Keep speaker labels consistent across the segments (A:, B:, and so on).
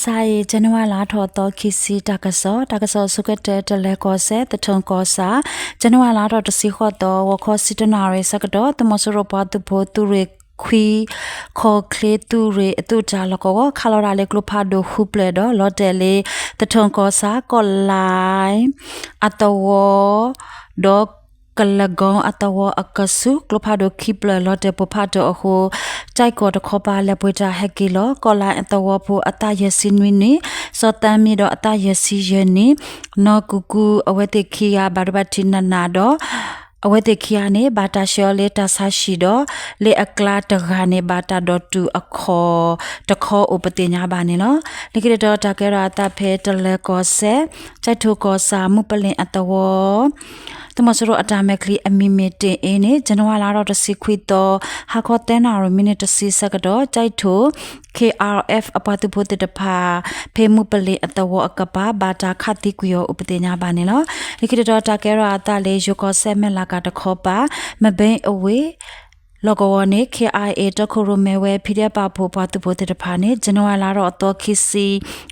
A: ไซจันว่าลาทอตอคิซีตากะซอสุกเตตะเลกอเซตะทงกอซาจันว่าลาทอตสิขอตอวอคอสิตนาเรสกดอตมอสโรปาตุโพตุเรခွီခေါ်ကလေတူရေအတူကြလကောခါလော်ရာလေကလဖာဒိုခုပလေဒလော်တယ်လေတထုံကောစာကောလိုင်းအတဝဒေါကလကောအတဝအကဆုကလဖာဒိုခိပလေလော်တယ်ပဖာဒိုအခုကြိုက်ကောတခောပါလေပွေတာဟက်ကီလောကောလိုင်းအတဝဖို့အတရစင်းဝင်းနီစောတမ်းမီတော့အတရစီယနီနော်ကူကူအဝဲတိခိယာဘာဒဘတိနနာတော့အဝဲတခိယနေဘာတာရှောလေတာဆာရှိတော့လေအကလာတဂာနေဘာတာဒတ်တူအခောတခောဥပတိညာဘာနေနော်လေကိတော့တာကရတာဖဲတလေကောဆေချိုက်ထုကောစာမှုပလင်အတဝတမစရအတာမက်ကလီအမီမီတင်အင်းနေဇန်နဝါလာတော့တစီခွီတော့ဟာခောတဲနာရမိနစ်တစီစကတော့ချိုက်ထု KRF အပတူဖို့တဖာဖေမှုပလေအတဝအကပါဘာတာခတိကွေဥပတိညာဘာနေနော်လေကိတော့တာကရတာလေယကောဆေမလာကတခောပါမဘိန်အဝေးလောကဝနေ KIA တခုရမဲဝဲဖိတဲ့ပါဖို့ပါတူဖို့တဖာနေဇန်နဝါလာတော့တော့ခီစီ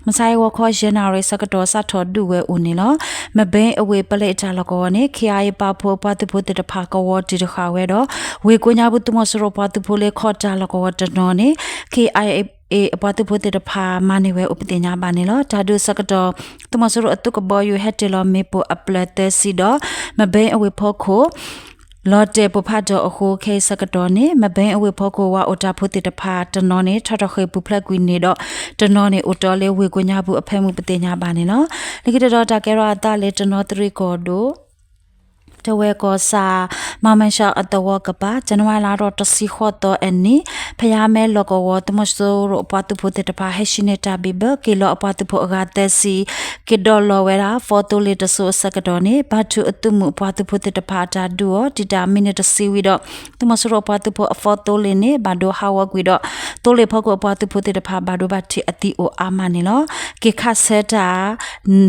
A: မဆိုင်ဝခေါ်ဂျန်နာရီစကတော့စထော်ဒူဝဲဦးနေလောမဘင်းအဝေပလက်ချလောကဝနေ KIA ပါဖို့ပါတူဖို့တဖာကဝတီတခါဝဲတော့ဝေကိုညာဘူးတမစရပါတူဖို့လေခေါ်ကြလောကဝတနော်နေ KIAအပတူဖို့တဖာမနေဝဲဥပတိညာပါနေလောဓာတုစကတော့တမစရအတုကဘောယူဟက်တလောမေပိုအပလက်တစီတော့မဘင်းအဝေဖို့ခိုလော်တေပဖတ်တော့အခုခေစကတော့နေမဘင်းအဝေဖို့ကိုဝါအိုတာဖို့တဖာတနော်နေထထခေပူဖလက်ကွီနေတော့တနော်နေအိုတော်လေးဝေကိုညာဘူးအဖဲမှုပတိညာပါနေနော်ဒီကိတော့တာကဲရတာလေတနော်3ကောတို့တဝဲကောစာမမန်ရှာအတဝကပါဇန်နဝါလာတော့တစီခေါ်တော့အနီဖယားမဲလောကဝတမဆိုးရပတူဖို့တပါဟရှိနေတာဘီဘကီလောအပတူဖို့အကတက်စီကီဒေါ်လောဝဲရာဖော်တိုလီတဆိုစကတော့နေဘာတူအတူမှုပတူဖို့တပါတာဒူဒီတာမီနစ်စီဝီတော့တမဆိုးရပတူဖို့အဖော်တိုလီနေဘာဒိုဟာဝကွီတော့တိုလီဖောက်ကိုပတူဖို့တပါဘာဒိုဘတ်တီအတီအိုအာမနီလောကေခဆက်တာ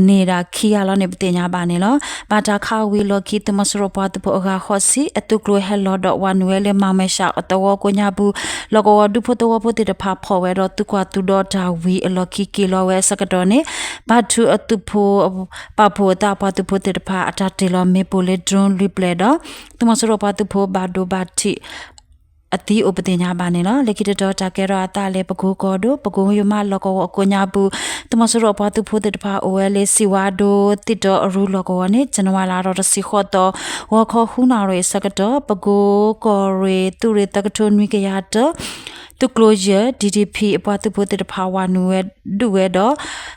A: နေတာခီယာလောနေပတင်ညာပါနေလောဘာတာခါဝီလောကီတမစရပတ်ပေါ်အခါခောစီအတုကလိုဟဲလောဒဝန်ဝဲလေမမရှာအတဝကိုညာဘူးလောကဝဒုဖို့တဝဖို့တဖာဖော်ဝဲတော့သူကွာသူတော့တာဝီအလောကီကီလောဝဲစကတော့နေဘာသူအတုဖို့ပဖို့တာပတုဖို့တဖာအတတေလောမေပိုလေဒရွန်လီပလေတော့တမစရပတ်ဖို့ဘာဒိုဘာတီအတီဥပတိညာပါနေနော်လေကိတတော်တာကဲရတာလေပကူကောဒိုပကူယမလောကောအကိုညာဘူးတမစရပတူဖို့တဖာအိုဝဲလေစီဝါဒိုတိတော်အရူလောကောနေဇန်နဝါလာတော့စီခေါ်တော့ဝခေါ်ခုနာရေစကတော့ပကူကောရေသူရေတကထုံဝိကရတော့သူကလိုဂျာ DDP အပွားသူဖို့တဖာဝနူဝဲဒူဝဲတော့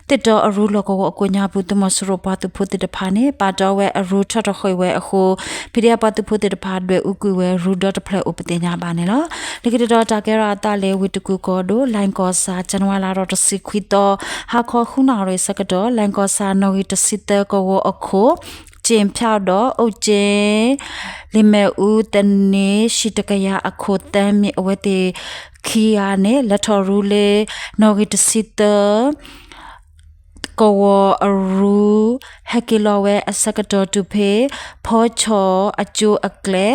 A: တစ်တော်အရူလောကောအကိုညာဘူးတမစရပတူဖို့တဖာနေပါတော့ဝဲအရူထထခွေဝဲအခုဖိရပတူဖို့တဖာတွေဥကွေဝဲရူဒတ်ဖလက်ဥပတိညာပါနေလောလေကတော်တာကဲရတာလေဝိတကူကောဒိုလိုင်းကောစာဇန်နဝါလာတော့တစီခွီတော့ဟာခေါ်ခုနာရေစကတော့လိုင်းကောစာနော်ဝီတစီတကောအခုကျင်းဖြောက်တော့အုတ်ကျင်းလီမဲဦးတနေရှိတကရအခုတမ်းမြေအဝဲတေခီယာနဲ့လက်ထော်ရူလေနော်ဝီတစီတကောအရူဟက်ကီလောဝဲအစကတော့တူဖေဖောချောအကျိုးအကလဲ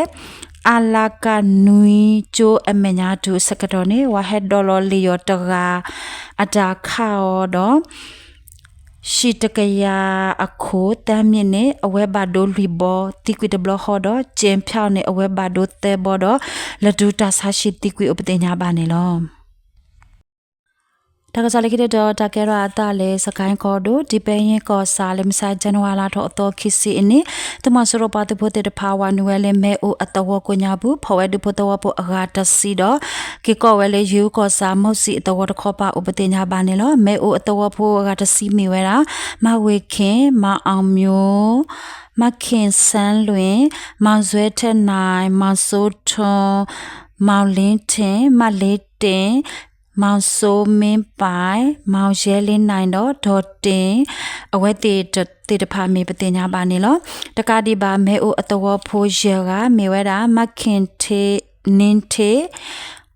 A: အလာကနွီချိုအမညာတူစကတော့နေဝဟက်ဒေါ်လာလီယောတရာအတာခါတော့ရှိတကရအခုတမ်းမြင့်နေအဝဲဘာဒိုလီဘောတီကွီတဘလဟောတော့ကျင်းဖြောင်းနေအဝဲဘာဒိုတဲဘောတော့လဒူတာဆာရှိတီကွီဥပတိညာပါနေလောတကစားလေးကတော့တကဲရတာလေစကိုင်းကောဒိုဒီပင်းရင်ကောစာလေမဆိုင်ဇန်နဝါလာတော့တော့ခီစီအင်းတမစရပါတဖို့တဲ့ဖာဝနွယ်လေမဲအိုအတဝကိုညာဘူးဖော်ဝဲဒီဖို့တော့ပိုအဂါတစီတော့ကေကောဝဲလေယူကောစာမော့စီအတဝတခောပါဥပတိညာပါနေလောမဲအိုအတဝဖို့အဂါတစီမီဝဲတာမဝေခင်မအောင်မျိုးမခင်ဆန်းလွင်မောင်ဇွဲထက်နိုင်မောင်စိုးထွန်းမောင်လင်းထင်မလေးတင်မောင်ဆိုးမင်းပိုင်မောင်ရဲလင်းနိုင်တော့ဒေါ်တင်အဝဲတေတဖာမေပတင်ညာပါနေလောတကတိပါမဲအိုအတဝဖိုးရကမေဝဲတာမခင်ထေနင်းထေ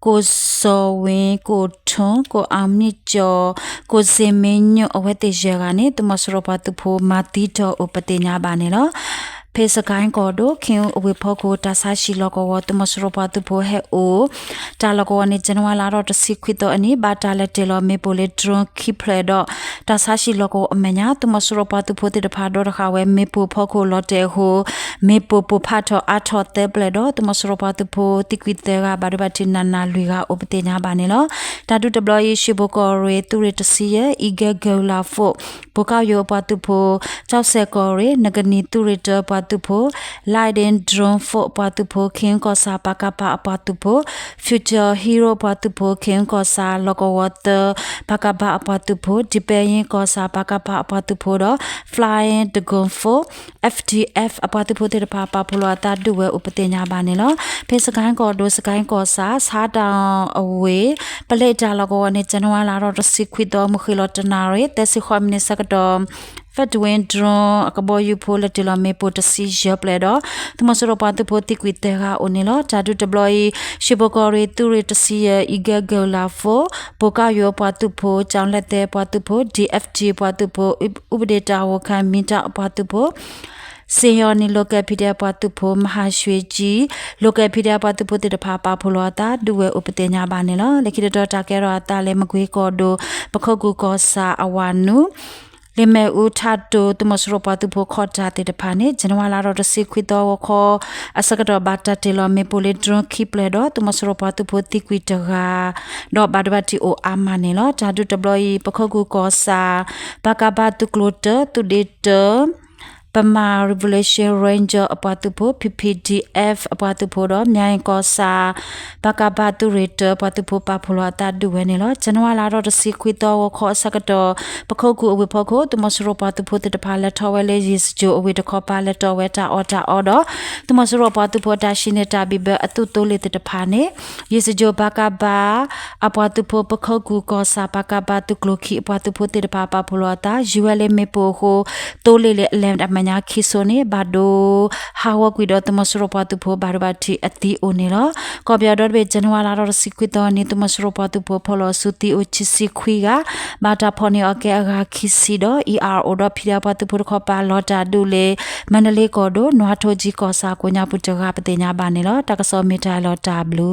A: ကိုစောဝင်းကိုထွန်းကိုအောင်မြင့်ကျော်ကိုစင်မင်းညအဝဲတေရကနေတမစရပတူဖိုမာတီတော်ဥပတင်ညာပါနေလော เพศกายก็ดูคิวอวิพกูตาซาชิลกวตุมสรปาตุโพเฮโอตาลกวนิจันวาลารอตสิควิตอันนี้บาตาเลเตลเมโปเลดรอนคิเพลดตาซาชิลกวอเมญาตุมสรปาตุโพติดพาดอคาเวเมโปพกูลอเตโฮเมโปปูพาทออาทอเตเปลดตุมสรปาตุโพติควิเตกาบาริบาตินานาลุยกาอุปเตญาบานิลตาดุตบลอยชิบกอเรตุเรตซีเยอีเกเกลาโฟปกาวโยปาตุโพเจ้าเซกอเรนกนีตุเรเตปาตุโพไลเดนดรอนโฟปาตุโพคิงกอซาปากาปาปาตุโพฟิวเจอร์ฮีโร่ปาตุโพคิงกอซาลกวอเตปากาปาปาตุโพดิเปยิงกอซาปากาปาปาตุโพดอ flying the gun for FTF ปาตุโพเตปาปาพลวตาดูเวอุปเตญาบานิลเพศกายกอดูสกายกอซาซาดาอเวปเลจาลกวอเนจันวาลารอสิควิดอมุขิลอตนาเรเตสิความินิสกดอฟดเวนดรอนกบอยูโพลติลเมโปตซีเจเปลดอตุมสรปาตุโพติควิเตกาโอนิลจาดุตบลอยชิบกอเรตุเรตซีอีเกเกลาโฟโปกาโยปาตุโพจังเลเตปาตุโพ DFG ปาตุโพอุปเดตาวคันมิตาปาตุโพเซียนิโลกพิเดียปาตุโพมหาชเวจีโลกพิเดียปาตุโพติดพาปาพลวตาดูเวอุปเตญาบานิลเลคิดดอตาเกรอตาเลมกุยกอโดปะคกุกอซาอวานุเลเมอุทัดโตตุมสรปาตุโพขอจาติดพานิจันวาลารอดสิควิตอวคออสกดอบาตาเตลเมโปเลดรอนคิเปลดอตุมสรปาตุโพติควิตกาดอบาดบาติโออามานิลจาดุตบลอยปะคกุกอซาปากาบาตุกโลเตตุเดเตปมา Revolution Ranger อปาตุโพ PPDF อปาตุโพดอมยายกอซาปากาบาตุเรเตอร์ปาตุโพปาพลวตาดูเวนิลจันวาลารอดสิควิตอวขอสกดอปะโคกูอวิพโคตุมสรปาตุโพติดพาเลทอเวเลยิสโจอวิตคอปาเลทอเวตาออตาออดอตุมสรปาตุโพตาชิเนตาบิเบอตุโตเลติดพาเนยิสโจปากาบาอปาตุโพปะโคกูกอซาปากาบาตุกโลคิปาตุโพติดพาปาพลวตายูเอเลเมโปโคโตเลเลเลมดมญาคิโซเนบาโดฮาวกวิดอตมสรปาตุโพบาร์บาติอติโอเนลกอบยาดอเบจันวาลารอสิควิตอนิตมสรปาตุโพพลอสุติโอชิสิควิกาบาตาพอเนอเกอาคิซิดอ ERO ดอพิดาปาตุโพขอปาลอตาดูเลมันเลกอโดนวาโทจิกอซาโกญาปุจกาปเตญาบาเนลตากะซอเมตาลอตาบลู